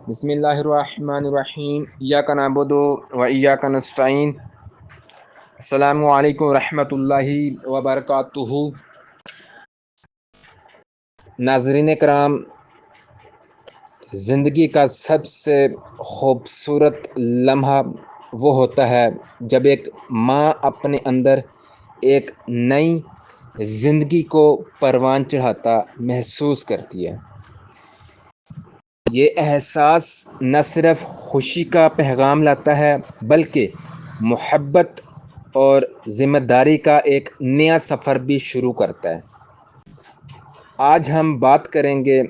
بسم اللہ الرحمن الرحیم ایاک نعبد و ایاک نستعین۔ السلام علیکم ورحمۃ اللہ وبرکاتہ۔ ناظرین کرام، زندگی کا سب سے خوبصورت لمحہ وہ ہوتا ہے جب ایک ماں اپنے اندر ایک نئی زندگی کو پروان چڑھاتا محسوس کرتی ہے۔ یہ احساس نہ صرف خوشی کا پیغام لاتا ہے بلکہ محبت اور ذمہ داری کا ایک نیا سفر بھی شروع کرتا ہے۔ آج ہم بات کریں گے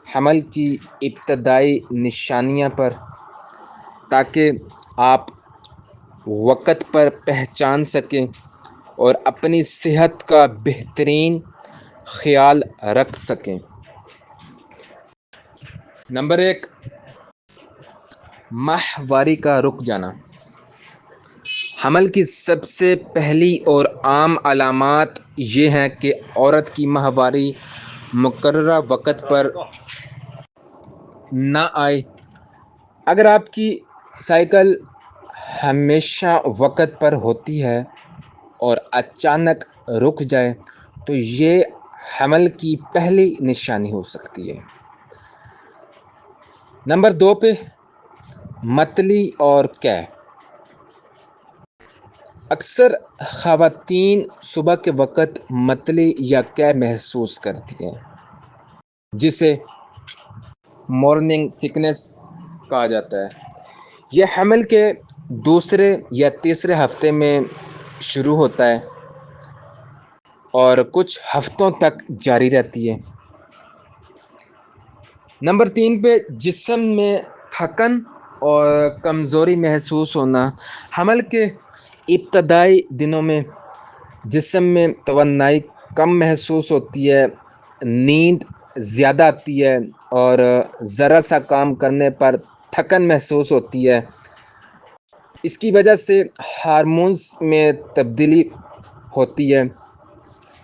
حمل کی ابتدائی نشانیاں پر، تاکہ آپ وقت پر پہچان سکیں اور اپنی صحت کا بہترین خیال رکھ سکیں۔ نمبر 1، ماہواری کا رک جانا۔ حمل کی سب سے پہلی اور عام علامات یہ ہیں کہ عورت کی ماہواری مقررہ وقت پر نہ آئے۔ اگر آپ کی سائیکل ہمیشہ وقت پر ہوتی ہے اور اچانک رک جائے تو یہ حمل کی پہلی نشانی ہو سکتی ہے۔ نمبر 2 پہ متلی اور قے۔ اکثر خواتین صبح کے وقت متلی یا قے محسوس کرتی ہیں، جسے مارننگ سکنس کہا جاتا ہے۔ یہ حمل کے دوسرے یا تیسرے ہفتے میں شروع ہوتا ہے اور کچھ ہفتوں تک جاری رہتی ہے۔ نمبر 3 پہ جسم میں تھکن اور کمزوری محسوس ہونا۔ حمل کے ابتدائی دنوں میں جسم میں توانائی کم محسوس ہوتی ہے، نیند زیادہ آتی ہے اور ذرا سا کام کرنے پر تھکن محسوس ہوتی ہے۔ اس کی وجہ سے ہارمونز میں تبدیلی ہوتی ہے۔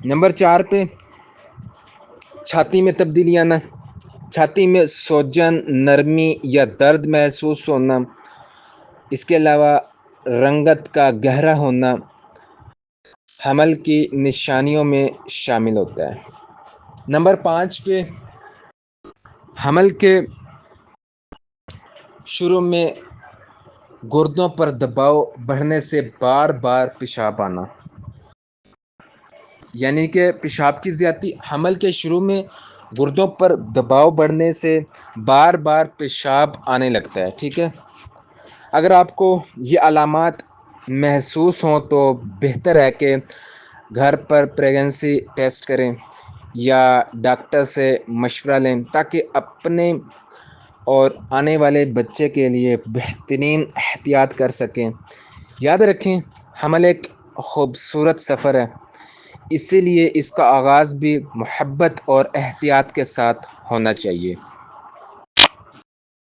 نمبر 4 پہ چھاتی میں تبدیلی آنا۔ چھاتی میں سوجن، نرمی یا درد محسوس ہونا۔ اس کے علاوہ رنگت کا گہرا ہونا حمل کی نشانیوں میں شامل ہوتا ہے۔ نمبر 5 پہ حمل کے شروع میں گردوں پر دباؤ بڑھنے سے بار بار پیشاب آنا، یعنی کہ پیشاب کی زیادتی۔ حمل کے شروع میں گردوں پر دباؤ بڑھنے سے بار بار پیشاب آنے لگتا ہے، ٹھیک ہے۔ اگر آپ کو یہ علامات محسوس ہوں تو بہتر ہے کہ گھر پر پریگنسی ٹیسٹ کریں یا ڈاکٹر سے مشورہ لیں، تاکہ اپنے اور آنے والے بچے کے لیے بہترین احتیاط کر سکیں۔ یاد رکھیں، حمل ایک خوبصورت سفر ہے، اسی لیے اس کا آغاز بھی محبت اور احتیاط کے ساتھ ہونا چاہیے۔